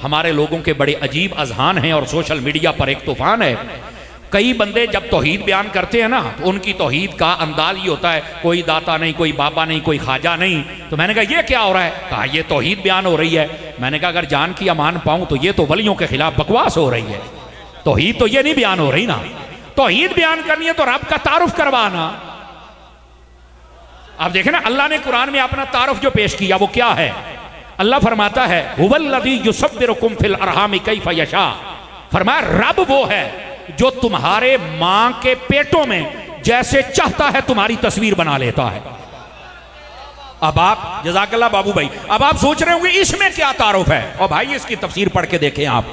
हमारे लोगों के बड़े अजीब अजहान हैं और सोशल मीडिया पर एक तूफान है। कई बंदे जब तौहीद बयान करते हैं ना तो उनकी तौहीद का अंदाज ये होता है, कोई दाता नहीं, कोई बाबा नहीं, कोई ख्वाजा नहीं। तो मैंने कहा ये क्या हो रहा है? कहा ये तौहीद बयान हो रही है। मैंने कहा अगर जान की अमान पाऊं तो ये तो वलियों के खिलाफ बकवास हो रही है। तौहीद तो ये नहीं बयान हो रही ना। तौहीद बयान करनी है तो रब का तारुफ करवाना। आप देखें ना, अल्लाह ने कुरान में अपना तारुफ जो पेश किया वो क्या है? अल्लाह फरमाता है हुवल्लज़ी युसव्विरुकुम फिल अरहामि कैफ़ यशा। फरमाया रब वो है जो तुम्हारे मां के पेटों में जैसे चाहता है तुम्हारी तस्वीर बना लेता है। अब आप जज़ाकल्लाह बाबू भाई, अब आप सोच रहे होंगे इसमें क्या तारुफ है? और भाई इसकी तफसीर पढ़ के देखें आप।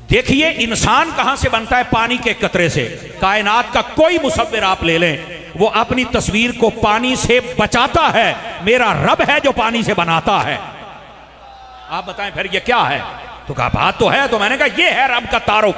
देखिए इंसान कहां से बनता है? पानी के कतरे से। कायनात का कोई मुसव्विर आप ले लें, वो अपनी तस्वीर को पानी से बचाता है। मेरा रब है जो पानी से बनाता है। आप बताएं फिर ये क्या है? तो कहा बात तो है। तो मैंने कहा ये है रब का तारुफ।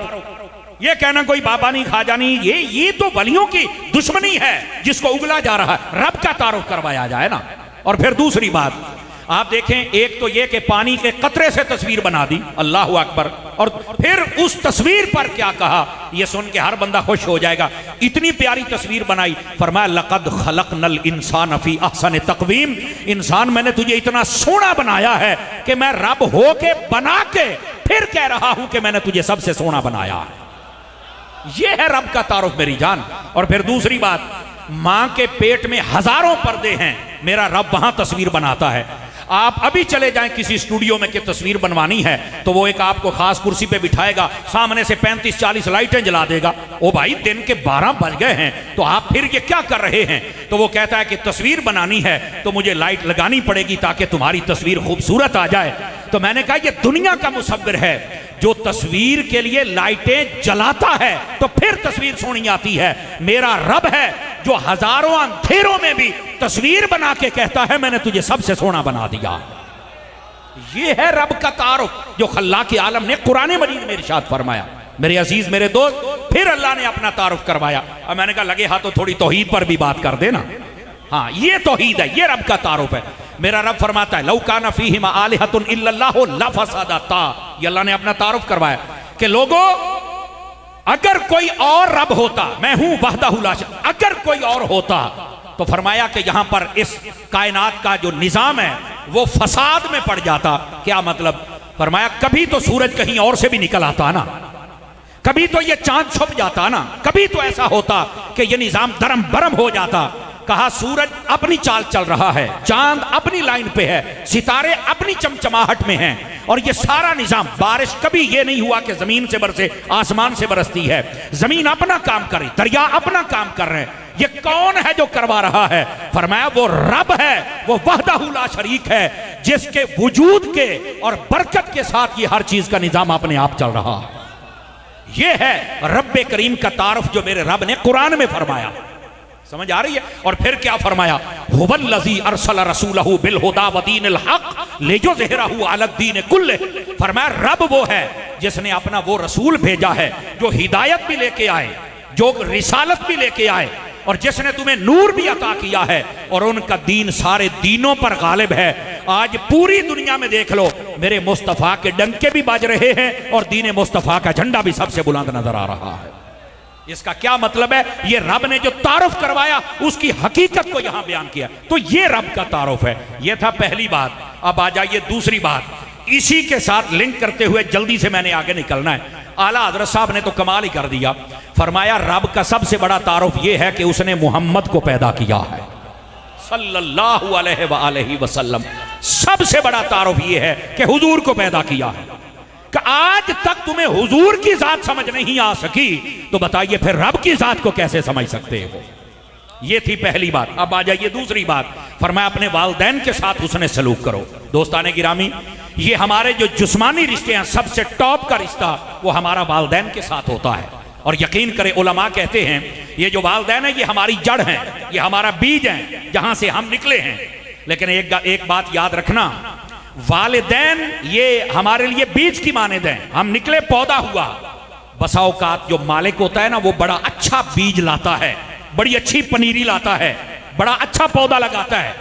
ये कहना कोई बाबा नहीं, खाजा नहीं, ये तो वलियों की दुश्मनी है जिसको उगला जा रहा है। रब का तारुफ करवाया जाए ना। और फिर दूसरी बात आप देखें, एक तो ये कि पानी के कतरे से तस्वीर बना दी, अल्लाह अकबर। और फिर उस तस्वीर पर क्या कहा, ये सुन के हर बंदा खुश हो जाएगा। इतनी प्यारी तस्वीर बनाई, फरमाया लक़द खलक़नल इंसान फी अहसन तक़वीम। इंसान मैंने तुझे इतना सोना बनाया है कि मैं रब हो के बना के फिर कह रहा हूं कि मैंने तुझे सबसे सोना बनाया। ये है रब का तारुफ मेरी जान। और फिर दूसरी बात, मां के पेट में हजारों पर्दे हैं, मेरा रब वहां तस्वीर बनाता है। आप अभी चले जाएं किसी स्टूडियो में कि तस्वीर बनवानी है तो वो एक आपको खास कुर्सी पे बिठाएगा, सामने से 35-40 लाइटें जला देगा। ओ भाई दिन के 12 बज गए हैं तो आप फिर ये क्या कर रहे हैं? तो वो कहता है कि तस्वीर बनानी है तो मुझे लाइट लगानी पड़ेगी ताकि तुम्हारी तस्वीर खूबसूरत आ जाए। तो मैंने कहा ये दुनिया का मुसव्विर है जो तस्वीर के लिए लाइटें जलाता है तो फिर तस्वीर सोनी आती है। मेरा रब है जो हजारों अंधेरों में भी तस्वीर बना के कहता है मैंने तुझे सबसे सोना बना दिया। ये है रब का तारुफ जो खल्लाक़ आलम ने कुरान मजीद में इरशाद फरमाया। मेरे अजीज मेरे दोस्त, फिर अल्लाह ने अपना तारुफ करवाया। और मैंने कहा लगे हाथ तो थोड़ी तौहीद पर भी बात कर देना। हाँ ये तौहीद है, ये रब का तारुफ है। मेरा रब फरमाता है लौ काना फीहिमा आलिहतुन इल्लल्लाहु लफसदता। ये अल्लाह ने अपना तारुफ करवाया कि लोगों अगर कोई और रब होता, मैं हूं वहदहु ला शरीक, अगर कोई और होता तो फरमाया कि यहां पर इस कायनात का जो निजाम है वो फसाद में पड़ जाता। क्या मतलब? फरमाया कभी तो सूरज कहीं और से भी निकल आता ना, कभी तो ये चांद छुप जाता ना, कभी तो ऐसा होता कि ये निजाम दरम बरम हो जाता। कहा सूरज अपनी चाल चल रहा है, चांद अपनी लाइन पे है, सितारे अपनी चमचमाहट में हैं, और ये सारा निजाम, बारिश कभी ये नहीं हुआ कि जमीन से बरसे, आसमान से बरसती है। जमीन अपना काम करे, दरिया अपना काम कर रहे हैं। ये कौन है जो करवा रहा है? फरमाया वो रब है, वो वहदहु ला शरीक है जिसके वजूद के और बरकत के साथ ये हर चीज का निजाम अपने आप चल रहा है। ये है रब्बे करीम का तारुफ जो मेरे रब ने कुरान में फरमाया। समझ आ रही है? और फिर क्या फरमाया? हुवल्लज़ी अरसला रसूलहु बिल हुदा व दीनिल हक़ लियुज़हिरहु अलद्दीन कुल्ले। फरमाया रब वो है जिसने अपना वो रसूल भेजा है जो हिदायत भी लेके आए, जो रिसालत भी लेके आए, और जिसने तुम्हें नूर भी अता किया है, और उनका दीन सारे दीनों पर गालिब है। आज पूरी दुनिया में देख लो, मेरे मुस्तफ़ा के डंके भी बज रहे हैं और दीन मुस्तफ़ा का झंडा भी सबसे बुलंद नजर आ रहा है। इसका क्या मतलब है? ये रब ने जो तारुफ करवाया उसकी हकीकत को यहां बयान किया, तो ये रब का तारुफ है। ये था पहली बात। अब आ जाइए दूसरी बात, इसी के साथ लिंक करते हुए जल्दी से मैंने आगे निकलना है। आला हजरत साहब ने तो कमाल ही कर दिया। फरमाया रब का सबसे बड़ा तारुफ यह है कि उसने मोहम्मद को पैदा किया है सल्लल्लाहु अलैहि वसल्लम। सबसे बड़ा तारुफ यह है कि हुजूर को पैदा किया है। कि आज तक तुम्हें हुजूर की जात समझ नहीं आ सकी तो बताइए फिर रब की जात को कैसे समझ सकते हो? ये थी पहली बात। अब आ जाइए दूसरी बात। फरमाया अपने वालिदैन के साथ उसने सलूक करो। दोस्ताने गिरामी, ये हमारे जो जिस्मानी रिश्ते हैं सबसे टॉप का रिश्ता वो हमारा वालिदैन के साथ होता है। और यकीन करें उलमा कहते हैं ये जो वालिदैन है ये हमारी जड़ है, ये हमारा बीज है जहां से हम निकले हैं। लेकिन एक बात याद रखना, वालिदैन ये हमारे लिए बीज की मानद हैं, हम निकले पौधा हुआ। बसा औकात जो मालिक होता है ना वो बड़ा अच्छा बीज लाता है, बड़ी अच्छी पनीरी लाता है, बड़ा अच्छा पौधा लगाता है।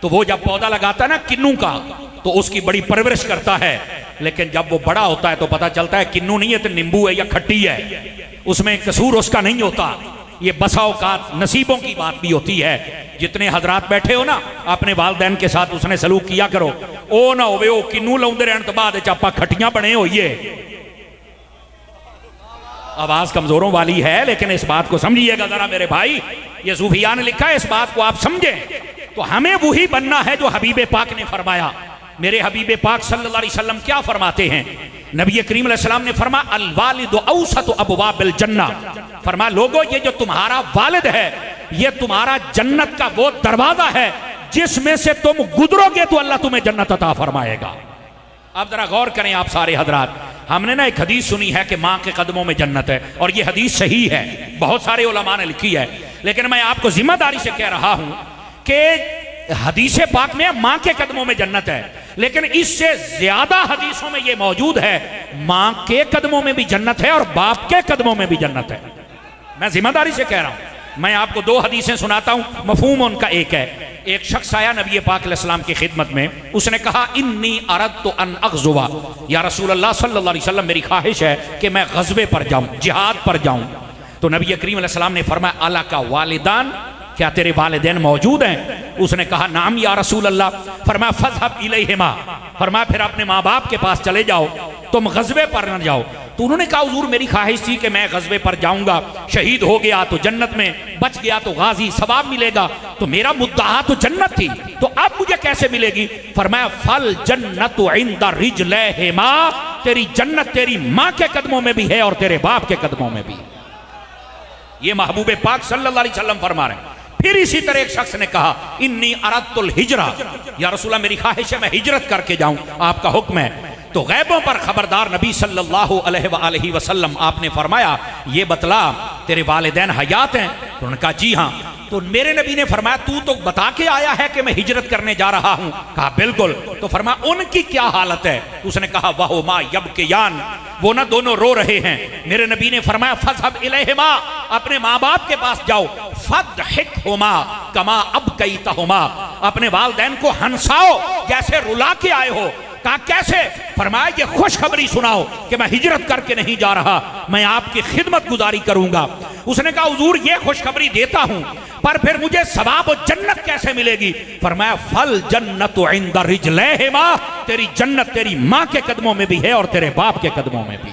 तो वो जब पौधा लगाता है ना किन्नू का, तो उसकी बड़ी परवरिश करता है, लेकिन जब वो बड़ा होता है तो पता चलता है किन्नू नहीं है तो नींबू है या खट्टी है, उसमें कसूर उसका नहीं होता। ये बसा औकात नसीबों की बात भी होती है। जितने हजरात बैठे हो ना, अपने वालदैन के साथ उसने सलूक किया करो। ओ ना होवे ओ किन्नू लाउंदे रहन तो बाद आपां खट्टियां बने होइए। आवाज कमजोरों वाली है, लेकिन इस बात को समझिएगा जरा मेरे भाई, ये सूफिया ने लिखा है, इस बात को आप समझें। तो हमें वही बनना है जो हबीब पाक ने फरमाया। मेरे हबीब पाक सल्लल्लाहु अलैहि वसल्लम क्या फरमाते हैं? नबी करीम अलैहि सलाम ने फरमा अल वालिदु औसत अबवाबिल जन्ना, फरमा लोगो ये जो तुम्हारा वालिद है ये तुम्हारा जन्नत का वो दरवाजा है जिसमें से तुम गुजरोगे तो अल्लाह तुम्हें जन्नत अता फरमाएगा। अब जरा गौर करें आप सारे हजरात, हमने ना एक हदीस सुनी है कि माँ के कदमों में जन्नत है, और ये हदीस सही है, बहुत सारे उलमा ने लिखी है, लेकिन मैं आपको जिम्मेदारी से कह रहा हूं कि हदीस पाक में माँ के कदमों में जन्नत है, लेकिन इससे ज्यादा हदीसों में यह मौजूद है माँ के कदमों में भी जन्नत है और बाप के कदमों में भी जन्नत है। मैं जिम्मेदारी से कह रहा हूं। मैं आपको दो हदीसें सुनाता हूं, मफहूम उनका एक है। एक शख्स आया नबी पाक अलैहिस्सलाम की खिदमत में, उसने कहा इन्नी अरदतु अन अग़ज़ुवा, या रसूल अल्लाह सल्लल्लाहु अलैहि वसल्लम मेरी ख्वाहिश है कि मैं ग़ज़वे पर जाऊं, जिहाद पर जाऊं। तो नबी करीम अलैहिस्सलाम ने फरमाया अला का वालिदान, क्या तेरे वालिदैन मौजूद हैं? उसने कहा नाम या रसूल अल्लाह। फरमाया फज़हब इलैहिमा, फरमाया फिर अपने माँ बाप के पास चले जाओ, तुम ग़ज़वे पर न जाओ। तो उन्होंने कहा हुज़ूर मेरी ख्वाहिश थी कि मैं ग़ज़वे पर जाऊंगा, शहीद हो गया तो जन्नत में, बच गया तो गाजी सवाब मिलेगा, तो मेरा मुद्दा तो जन्नत थी, तो अब मुझे कैसे मिलेगी? फरमाया फल जन्नतु इंदा रिजलैहिमा, तेरी जन्नत तेरी माँ के कदमों में भी है और तेरे बाप के कदमों में भी। ये महबूब पाक सल्लल्लाहु अलैहि वसल्लम फरमा रहे हैं। फिर इसी तरह एक शख्स ने कहा इन्नी अरदतुल हिजरा, या रसूला मेरी ख्वाहिश है मैं हिजरत करके जाऊं, आपका हुक्म है। तो गैबों पर खबरदार नबी सल्लल्लाहु अलैहि वसल्लम आपने फरमाया ये बतला तेरे वालिदैन हयात हैं? तो उन्होंने कहा जी हाँ। तो मेरे नबी ने फरमाया तू तो बता के आया है कि मैं हिजरत करने जा रहा हूं। कहा बिल्कुल। तो फरमाया उनकी क्या हालत है? उसने कहा वह मा यबकियान, वो ना दोनों रो रहे हैं। मेरे नबी ने फरमाया फज़हब इलैहिमा, अपने माँ बाप के पास जाओ, फदहिकहुमा कमा अबकैतहुमा, अपने वालिदैन को हंसाओ जैसे रुला के आए हो। कहा कैसे? फरमाया ये खुशखबरी सुनाओ कि मैं हिजरत करके नहीं जा रहा, मैं आपकी खिदमत गुजारी करूंगा। उसने कहा हुजूर ये खुशखबरी देता हूं, पर फिर मुझे सवाब और जन्नत कैसे मिलेगी? फरमाया फल जन्नतु इंदा रिजलैहिमा, तेरी जन्नत तेरी माँ के कदमों में भी है और तेरे बाप के कदमों में भी।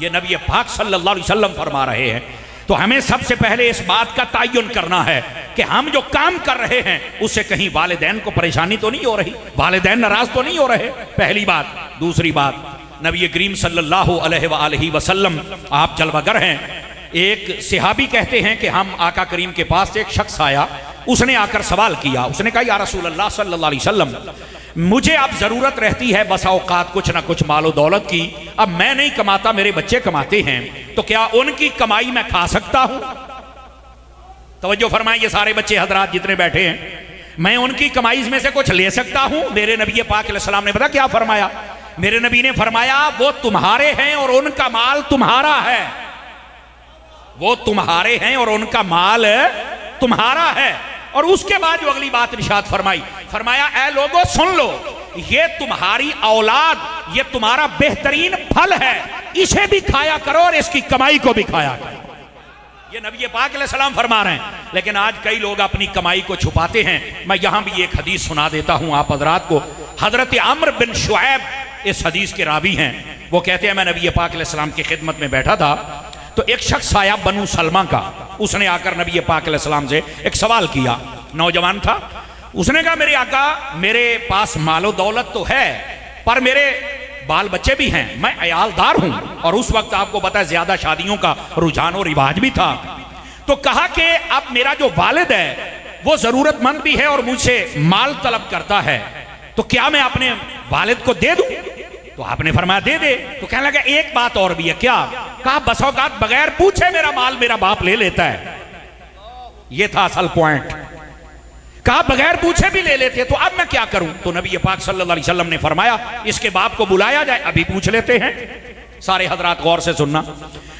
ये नबी पाक सल्लल्लाहु अलैहि वसल्लम फरमा रहे हैं। तो हमें सबसे पहले इस बात का तयन करना है कि हम जो काम कर रहे हैं उससे कहीं वालिदैन को परेशानी तो नहीं हो रही, वालिदैन नाराज तो नहीं हो रहे, पहली बात। दूसरी बात, नबी करीम सल्लल्लाहु अलैहि वसल्लम आप जलवागर हैं। एक सहाबी कहते हैं कि हम आका करीम के पास एक शख्स आया, उसने आकर सवाल किया, उसने कहा या रसूल अल्लाह सल्लल्लाहु अलैहि वसल्लम मुझे अब जरूरत रहती है बसा औकात कुछ ना कुछ मालो दौलत की, अब मैं नहीं कमाता मेरे बच्चे कमाते हैं, तो क्या उनकी कमाई मैं खा सकता हूं? तवज्जो फरमाएं ये सारे बच्चे हजरात जितने बैठे हैं, मैं उनकी कमाई में से कुछ ले सकता हूं? मेरे नबी पाक अलैहिस्सलाम ने पता क्या फरमाया? मेरे नबी ने फरमाया वो तुम्हारे हैं और उनका माल तुम्हारा है, वो तुम्हारे हैं और उनका माल तुम्हारा है। और उसके बाद जो अगली बात इरशाद फरमाई, फरमाया ऐ लोगों सुन लो, ये तुम्हारी औलाद, ये तुम्हारा बेहतरीन फल है, इसे भी खाया करो और इसकी कमाई को भी खाया करो। ये नबी पाक अलैहिस्सलाम फरमा रहे हैं। लेकिन आज कई लोग अपनी कमाई को छुपाते हैं। मैं यहां भी एक हदीस सुना देता हूं आप हजरात को। हजरत अम्र बिन शुऐब इस हदीस के रावी हैं। वो कहते हैं मैं नबी पाक अलैहिस्सलाम की खिदमत में बैठा था, तो एक शख्स आया बनु सलमा का, उसने आकर नबी पाक अलैहिस्सलाम से एक सवाल किया। नौजवान था, उसने कहा मेरे आका मेरे पास मालो दौलत तो है पर मेरे बाल बच्चे भी हैं, मैं अयालदार हूं, और उस वक्त आपको पता है ज्यादा शादियों का रुझान और रिवाज भी था। तो कहा कि अब मेरा जो वालिद है वो जरूरतमंद भी है और मुझसे माल तलब करता है, तो क्या मैं अपने वालिद को दे दूं? तो आपने फरमाया दे दे। तो कहने लगा एक बात और भी है। क्या? कहा बस औकात बगैर पूछे मेरा माल मेरा बाप ले लेता है। ये था असल पॉइंट। कहा बगैर पूछे भी ले लेते, तो अब मैं क्या करूं? तो नबी पाक सल्लल्लाहु अलैहि वसल्लम ने फरमाया इसके बाप को बुलाया जाए, अभी पूछ लेते हैं। सारे हजरात गौर से सुनना।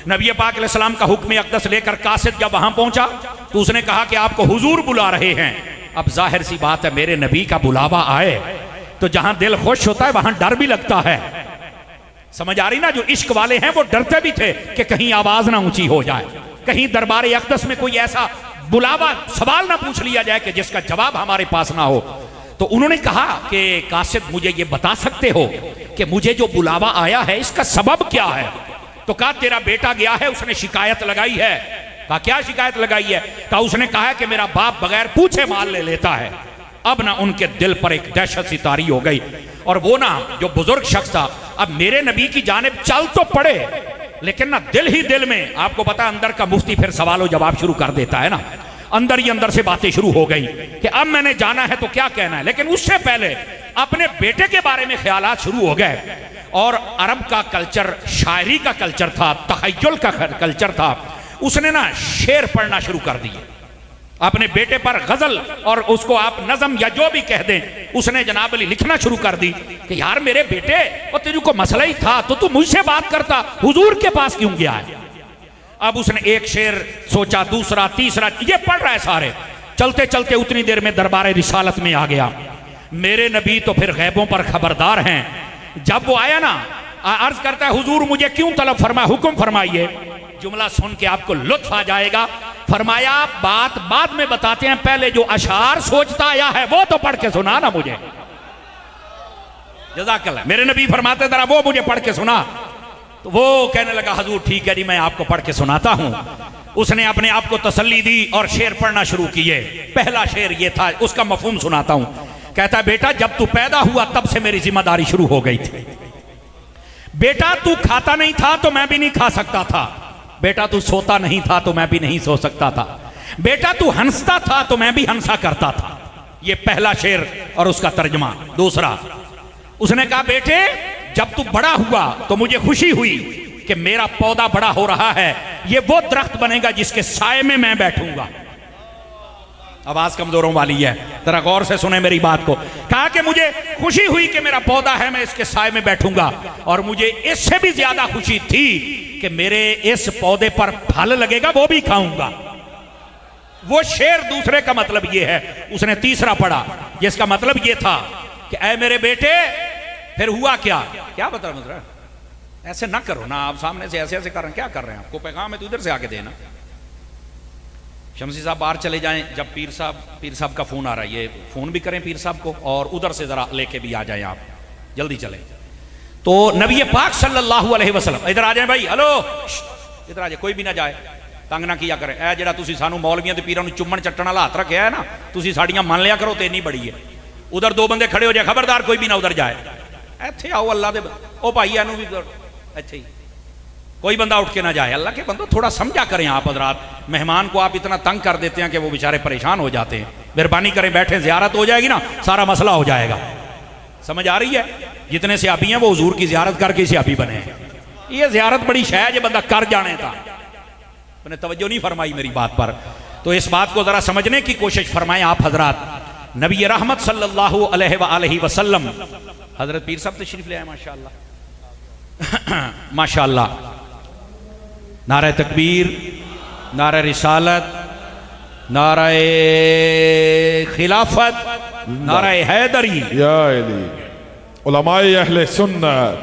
नबी पाक अलैहिस्सलाम का हुक्म अक़दस लेकर कासिद जब वहां पहुंचा तो उसने कहा कि आपको हुजूर बुला रहे हैं। अब जाहिर सी बात है मेरे नबी का बुलावा आए तो जहां दिल खुश होता है वहां डर भी लगता है। समझ आ रही ना? जो इश्क वाले हैं वो डरते भी थे कि कहीं आवाज ना ऊंची हो जाए, कहीं दरबार अक़दस में कोई ऐसा बुलावा सवाल ना पूछ लिया जाए कि जिसका जवाब हमारे पास ना हो। तो उन्होंने कहा कि कासिद मुझे ये बता सकते हो कि मुझे जो बुलावा आया है इसका सबब क्या है? तो कहा तेरा बेटा गया है, उसने शिकायत लगाई है। कहा क्या शिकायत लगाई है? कहा उसने कहा है कि मेरा बाप बगैर पूछे माल ले लेता है। अब ना उनके दिल पर एक दहशत सी तारी हो गई, और वो ना जो बुजुर्ग शख्स था अब मेरे नबी की जानिब चल तो पड़े, लेकिन ना दिल ही दिल में, आपको पता अंदर का मुफ्ती फिर सवाल जवाब शुरू कर देता है ना, अंदर ही अंदर से बातें शुरू हो गई कि अब मैंने जाना है तो क्या कहना है। लेकिन उससे पहले अपने बेटे के बारे में ख्यालात शुरू हो गए। और अरब का कल्चर शायरी का कल्चर था, तखय्युल का कल्चर था। उसने ना शेर पढ़ना शुरू कर दिए अपने बेटे पर, गजल, और उसको आप नज़म या जो भी कह दें, उसने जनाब अली लिखना शुरू कर दी कि यार मेरे बेटे, और तेरे को मसला ही था तो तू मुझसे बात करता, हुजूर के पास क्यों गया है? अब उसने एक शेर सोचा, दूसरा, तीसरा, ये पढ़ रहा है सारे। चलते चलते उतनी देर में दरबार रिसालत में आ गया। मेरे नबी तो फिर गैबों पर खबरदार हैं। जब वो आया ना, अर्ज करता है हुजूर मुझे क्यों तलब फरमाया, हुक्म फरमाइए। जुमला सुन के आपको लुत्फ आ जाएगा। फरमाया बात बाद में बताते हैं, पहले जो अशार सोचता आया है वो तो पढ़ के सुना ना मुझे। जज़ाकल्लाह। मेरे नबी फरमाते जरा वो मुझे पढ़ के सुना। तो वो कहने लगा हुजूर ठीक है जी, मैं आपको पढ़ के सुनाता हूं। उसने अपने आप को तसल्ली दी और शेर पढ़ना शुरू किए। पहला शेर ये था, उसका मफहूम सुनाता हूं। कहता है बेटा जब तू पैदा हुआ तब से मेरी जिम्मेदारी शुरू हो गई थी। बेटा तू खाता नहीं था तो मैं भी नहीं खा सकता था। बेटा तू सोता नहीं था तो मैं भी नहीं सो सकता था। बेटा तू हंसता था तो मैं भी हंसा करता था। ये पहला शेर और उसका तर्जमा। दूसरा, उसने कहा बेटे जब तू बड़ा हुआ तो मुझे खुशी हुई कि मेरा पौधा बड़ा हो रहा है, ये वो दरख्त बनेगा जिसके साए में मैं बैठूंगा। आवाज कमजोरों वाली है, जरा गौर से सुने मेरी बात को। कहा कि मुझे खुशी हुई कि मेरा पौधा है, मैं इसके साए में बैठूंगा, और मुझे इससे भी ज्यादा खुशी थी कि मेरे इस पौधे पर फल लगेगा, वो भी खाऊंगा। वो शेर दूसरे का मतलब ये है। उसने तीसरा पढ़ा जिसका मतलब ये था कि ऐ मेरे बेटे, फिर हुआ क्या? क्या बता मतलब ऐसे ना करो ना, आप सामने से ऐसे ऐसे कर रहे हैं, क्या कर रहे हैं? आपको पैगाम है तो इधर से आके देना। शमसी साहब बाहर चले जाएं, जब पीर साहब का फोन आ रहा है, ये फोन भी करें पीर साहब को, और उधर से जरा लेके भी आ जाएं, आप जल्दी चलें। तो नबी पाक सल्लल्लाहु अलैहि वसल्लम, इधर आ जाएं भाई, हेलो इधर आ जाए, कोई भी ना जाए, तंग ना किया करें। ए जेड़ा तुसी सानू मौलवियां ते पीरां नूं चुम्मन चट्टण वाला हाथ रखिया है ना, तुसी साड़ियां मान लिया करो, तो इन्नी बड़ी है। उधर दो बंदे खड़े हो जाए, खबरदार कोई भी ना उधर जाए। इत्थे आओ अल्लाह दे, ओ भाई इनू भी इत्थे ही कोई बंदा उठ के ना जाए। अल्लाह के बंदो थोड़ा समझा करें आप हजरात। मेहमान को आप इतना तंग कर देते हैं कि वो बेचारे परेशान हो जाते हैं। मेहरबानी करें, बैठे, ज़ियारत हो जाएगी ना, सारा मसला हो जाएगा। समझ आ रही है? जितने सियाबी हैं वो हुजूर की ज़ियारत करके सियाबी बने हैं। ये ज़ियारत बड़ी शय है, बंदा कर जाने था। मैंने तवज्जो नहीं फरमाई मेरी बात पर, तो इस बात को ज़रा समझने की कोशिश फरमाएं आप हजरात। नबी रहमत सल्लल्लाहु अलैहि वसल्लम, हजरत पीर साहब तशरीफ ले आए माशाअल्लाह माशाअल्लाह। नारा तकबीर, नारा रिसालत, नारा खिलाफत, नारा हैदरी। या अली उलमाए अहले सुन्नत,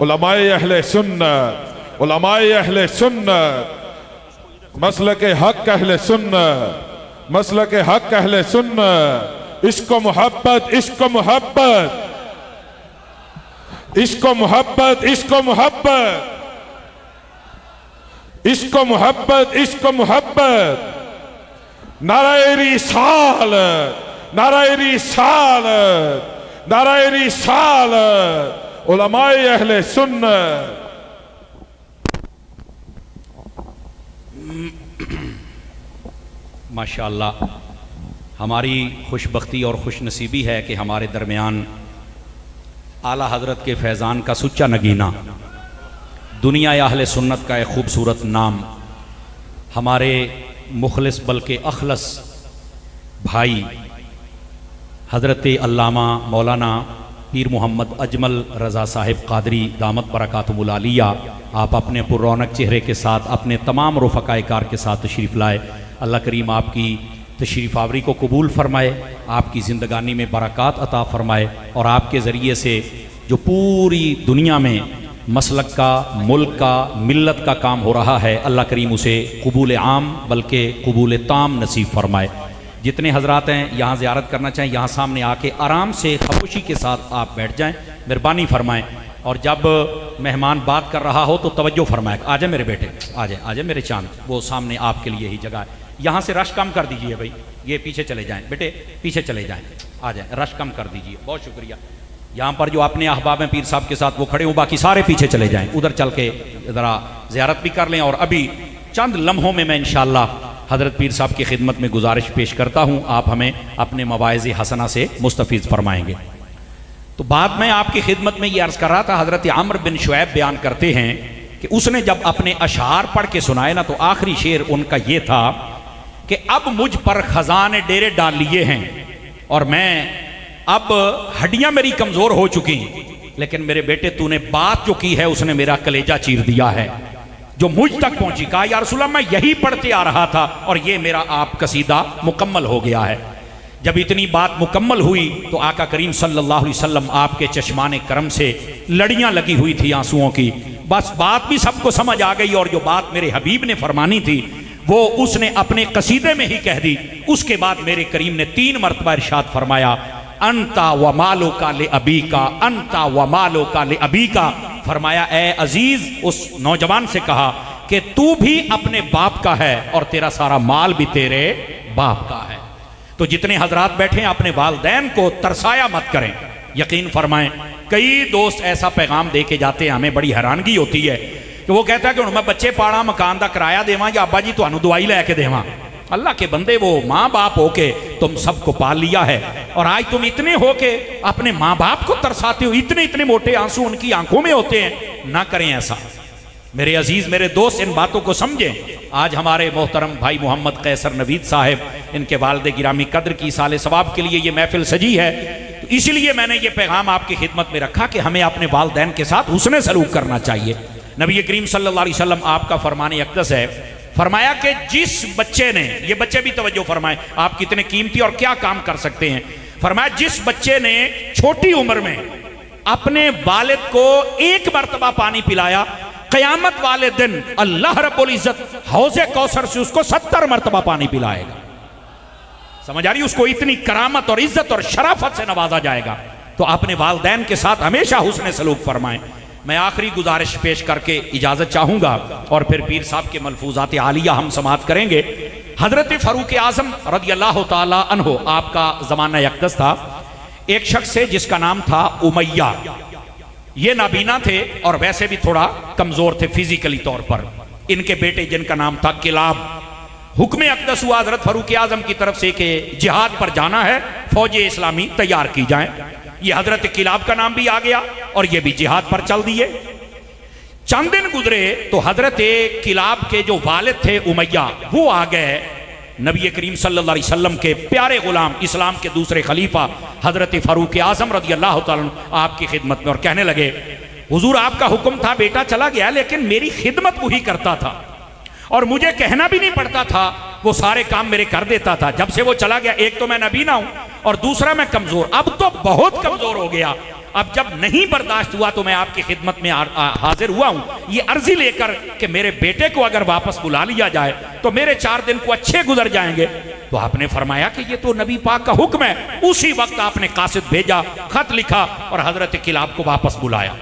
उलमाए अहले सुन्नत, उलमाए अहले सुन्नत, मसलक हक अहले सुन्नत, मसलक हक अहले सुन्नत। इसको मोहब्बत, इसको मोहब्बत, इसको मोहब्बत, इसको मोहब्बत, इसको मोहब्बत, इसको मोहब्बत। नाराए रिसालत, नाराए रिसालत, नाराए रिसालत, उलमाए अहले सुन्नत। माशाअल्लाह, हमारी खुशबख्ती और खुशनसीबी है कि हमारे दरमियान आला हजरत के फैज़ान का सुच्चा नगीना, दुनिया अहले सुन्नत का एक खूबसूरत नाम, हमारे मुखलिस बल्कि अखलस भाई हजरत अल्लामा मौलाना पीर मोहम्मद अजमल रज़ा साहिब कादरी दामत बरकातुहुल आलिया, आप अपने पुररौनक चेहरे के साथ अपने तमाम रुफ़क़ाए कार के साथ तशरीफ़ लाए। अल्लाह करीम आपकी तशरीफ़ आवरी को कबूल फरमाए, आपकी ज़िंदगानी में बरक़ात अता फरमाए और आपके ज़रिए से जो पूरी दुनिया में मसलक का, मुल्क का, मिल्लत का काम हो रहा है, अल्लाह करीम उसे कबूल आम बल्कि कबूल ताम नसीब फरमाए। जितने हजरात हैं यहाँ ज़ियारत करना चाहें, यहाँ सामने आके आराम से खामोशी के साथ आप बैठ जाएं, मेहरबानी फरमाएं। और जब मेहमान बात कर रहा हो तो तवज्जो फरमाए। आ जाए मेरे बेटे, आ जाए मेरे चांद, वो सामने आपके लिए ही जगह है। यहाँ से रश कम कर दीजिए भाई, ये पीछे चले जाएं बेटे, पीछे चले जाएं, आ जाएं, रश कम कर दीजिए। बहुत शुक्रिया। यहाँ पर जो अपने अहबाब हैं पीर साहब के साथ वो खड़े हों, बाकी सारे पीछे चले जाएं, उधर चल के ज़रा ज़ियारत भी कर लें। और अभी चंद लम्हों में मैं इंशाअल्लाह हज़रत पीर साहब की खिदमत में गुजारिश पेश करता हूँ, आप हमें अपने मवाइज़ हसना से मुस्तफ़ीज़ फरमाएँगे। तो बाद में आपकी खिदमत में ये अर्ज़ कर रहा था, हज़रत आमर बिन शुऐब बयान करते हैं कि उसने जब अपने अशार पढ़ के सुनाए ना, तो आखिरी शेर उनका ये था कि अब मुझ पर खजाने डेरे डाल लिए हैं और मैं अब हड्डियां मेरी कमजोर हो चुकी, लेकिन मेरे बेटे तूने बात जो की है उसने मेरा कलेजा चीर दिया है, जो मुझ तक पहुंची। कहा या रसूल अल्लाह मैं यही पढ़ते आ रहा था और ये मेरा आप कसीदा मुकम्मल हो गया है। जब इतनी बात मुकम्मल हुई तो आका करीम सल्लल्लाहु अलैहि वसल्लम आपके चश्माने करम से लड़ियां लगी हुई थी आंसुओं की। बस बात भी सबको समझ आ गई और जो बात मेरे हबीब ने फरमानी थी वो उसने अपने कसीदे में ही कह दी। उसके बाद मेरे करीम ने 3 मरतबा इरशाद फरमाया, अंता व मालो का ले अबी का, अंता व मालो का ले अबी का। फरमाया ए अजीज, उस नौजवान से कहा कि तू भी अपने बाप का है और तेरा सारा माल भी तेरे बाप का है। तो जितने हजरात बैठे हैं अपने वालदैन को तरसाया मत करें। यकीन फरमाएं, कई दोस्त ऐसा पैगाम दे के जाते हैं, हमें बड़ी हैरानगी होती है कि वो कहता है कि मैं बच्चे पाड़ा मकान का किराया देवां या अब्बा जी तुहानू दवाई लैके देवां। अल्लाह के बंदे, वो माँ बाप होके तुम सबको पाल लिया है और आज तुम इतने होके अपने माँ बाप को तरसाते हो, इतने इतने मोटे आंसू उनकी आंखों में होते हैं। ना करें ऐसा मेरे अजीज, मेरे दोस्त, इन बातों को समझें। आज हमारे मोहतरम भाई मोहम्मद कैसर नवीद साहब, इनके वालिद गिरामी कद्र की साले सवाब के लिए ये महफिल सजी है। तो इसीलिए मैंने ये पैगाम आपकी खिदमत में रखा कि हमें अपने वालिदैन के साथ हुस्न सलूक करना चाहिए। नबी करीम सल्लल्लाहु अलैहि वसल्लम आपका फरमान अक़दस है, फरमाया कि जिस बच्चे ने, ये बच्चे भी तवज्जो फरमाएं, आप कितने कीमती और क्या काम कर सकते हैं। फरमाया जिस बच्चे ने छोटी उम्र में अपने वालिद को 1 मरतबा पानी पिलाया, क़यामत वाले दिन अल्लाह रब्बुल इज्जत हौज़े कौसर से उसको 70 मरतबा पानी पिलाएगा। समझ आ रही? उसको इतनी करामत और इज्जत और शराफत से नवाजा जाएगा। तो अपने वालिदैन के साथ हमेशा हुस्न सलूक फरमाएं। मैं आखिरी गुजारिश पेश करके इजाज़त चाहूँगा और फिर पीर साहब के मलफूजात आलिया हम समात करेंगे। हज़रत फ़ारूक आज़म रज़ियल्लाहु ताला अन्हु, आपका ज़माना अक़दस था। एक शख्स है जिसका नाम था उमैया। ये नाबीना थे और वैसे भी थोड़ा कमज़ोर थे फिजिकली तौर पर। इनके बेटे जिनका नाम था किलाब, हुक्म अक़दस हुआ हज़रत फ़ारूक आज़म की तरफ से कि जिहाद पर जाना है, फ़ौज इस्लामी तैयार की जाए। ये हज़रत किलाब का नाम भी आ गया और ये भी जिहाद पर चल दिए। चंद दिन गुजरे तो हज़रत किलाब के जो वालिद थे उमैया, वो आ गए नबी करीम सल्लल्लाहु अलैहि वसल्लम के प्यारे गुलाम, इस्लाम के दूसरे खलीफा हज़रत फ़ारूक आज़म रज़ियल्लाहु ताला आपकी खिदमत में, और कहने लगे हुजूर आपका हुक्म था, बेटा चला गया लेकिन मेरी खिदमत वही करता था और मुझे कहना भी नहीं पड़ता था, वो सारे काम मेरे कर देता था। जब से वो चला गया, एक तो मैं नबीना हूं और दूसरा मैं कमजोर, अब तो बहुत कमजोर हो गया। अब जब नहीं बर्दाश्त हुआ तो मैं आपकी खिदमत में हाजिर हुआ हूं ये अर्जी लेकर कि मेरे बेटे को अगर वापस बुला लिया जाए तो मेरे 4 दिन को अच्छे गुजर जाएंगे। तो आपने फरमाया कि ये तो नबी पाक का हुक्म है। उसी वक्त आपने कासिद भेजा, खत लिखा और हजरत किलाब को वापस बुलाया।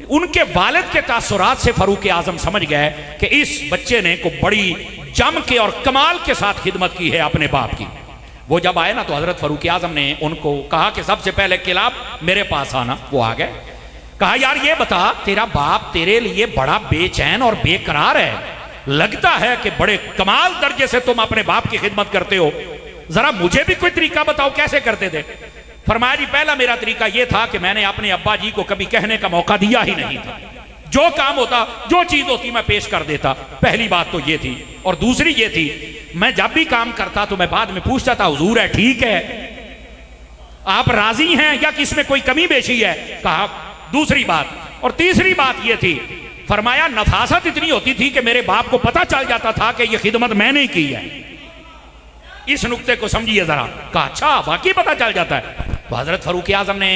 उनके वालिद के तासुरात से फ़ारूक आज़म समझ गए कि इस बच्चे ने को बड़ी जम के और कमाल के साथ खिदमत की है अपने बाप की। वो जब आए ना तो हज़रत फ़ारूक आज़म ने उनको कहा कि सबसे पहले किलाब मेरे पास आना। वो आ गए। कहा यार ये बता, तेरा बाप तेरे लिए बड़ा बेचैन और बेकरार है, लगता है कि बड़े कमाल दर्जे से तुम अपने बाप की खिदमत करते हो, जरा मुझे भी कोई तरीका बताओ कैसे करते थे। फरमाया जी पहला मेरा तरीका यह था कि मैंने अपने अब्बा जी को कभी कहने का मौका दिया ही नहीं था। जो काम होता, जो चीज होती मैं पेश कर देता। पहली बात तो ये थी। और दूसरी ये थी, मैं जब भी काम करता तो मैं बाद में पूछता था हुजूर है ठीक है, आप राजी हैं या किसमें कोई कमी बेशी है। कहा दूसरी बात। और तीसरी बात ये थी, फरमाया नफासत इतनी होती थी कि मेरे बाप को पता चल जाता था कि ये खिदमत मैंने की है। इस नुक्ते को समझिए जरा। कहा अच्छा वाकई पता चल जाता है। तो हजरत फारूक आजम ने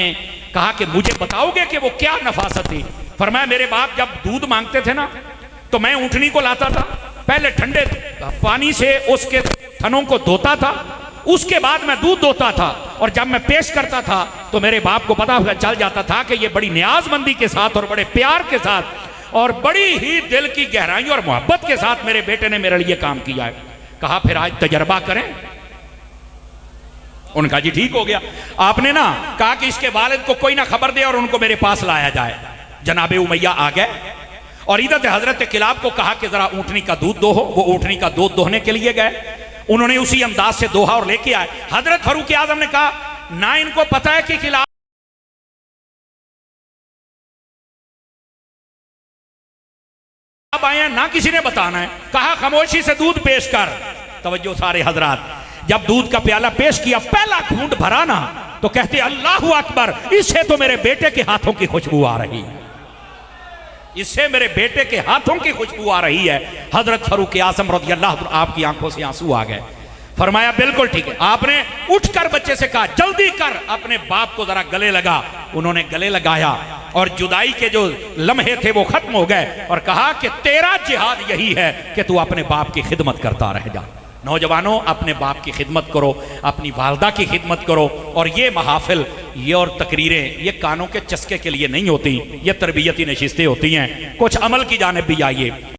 कहा कि मुझे बताओगे कि वो क्या नफासत थी? फरमाया मेरे बाप जब दूध मांगते थे ना तो मैं ऊँटनी को लाता था, पहले ठंडे पानी से उसके थनों को धोता था, उसके बाद मैं दूध दोता था, और जब मैं पेश करता था तो मेरे बाप को पता चल जाता था कि ये बड़ी न्याजमंदी के साथ और बड़े प्यार के साथ और बड़ी ही दिल की गहराई और मोहब्बत के साथ मेरे बेटे ने मेरे लिए काम किया है। कहा फिर आज तजर्बा करें। उनका जी ठीक हो गया। आपने ना कहा कि इसके वालिद को कोई ना खबर दे और उनको मेरे पास लाया जाए। जनाबे उमैया आ गए और इधर से हजरत किलाब को कहा कि जरा ऊँटनी का दूध दोहो। वो ऊँटनी का दूध दोहने के लिए गए, उन्होंने उसी अंदाज से दोहा और लेके आए। हजरत फारूक आजम ने कहा ना इनको पता है कि किलाब आए हैं, ना किसी ने बताना है। कहा खामोशी से दूध पेश कर। तवज्जो सारे हजरात, जब दूध का प्याला पेश किया, पहला घूंट भरा ना तो कहते अल्लाहू अकबर, इससे तो मेरे बेटे के हाथों की खुशबू आ रही है, इससे मेरे बेटे के हाथों की खुशबू आ रही है। हजरत फारूक आजम रज़ियल्लाहु अन्हु आपकी आंखों से आंसू आ गए। फरमाया बिल्कुल ठीक है। आपने उठकर बच्चे से कहा जल्दी कर, अपने बाप को जरा गले लगा। उन्होंने गले लगाया और जुदाई के जो लम्हे थे वो खत्म हो गए और कहा कि तेरा जिहाद यही है कि तू अपने बाप की खिदमत करता रह जा। नौजवानों, अपने बाप की खिदमत करो, अपनी वालदा की खिदमत करो। और ये महाफिल, ये और तकरीरें, ये कानों के चस्के के लिए नहीं होती, ये तरबियती नशिस्तें होती हैं। कुछ अमल की जानिब भी आइए।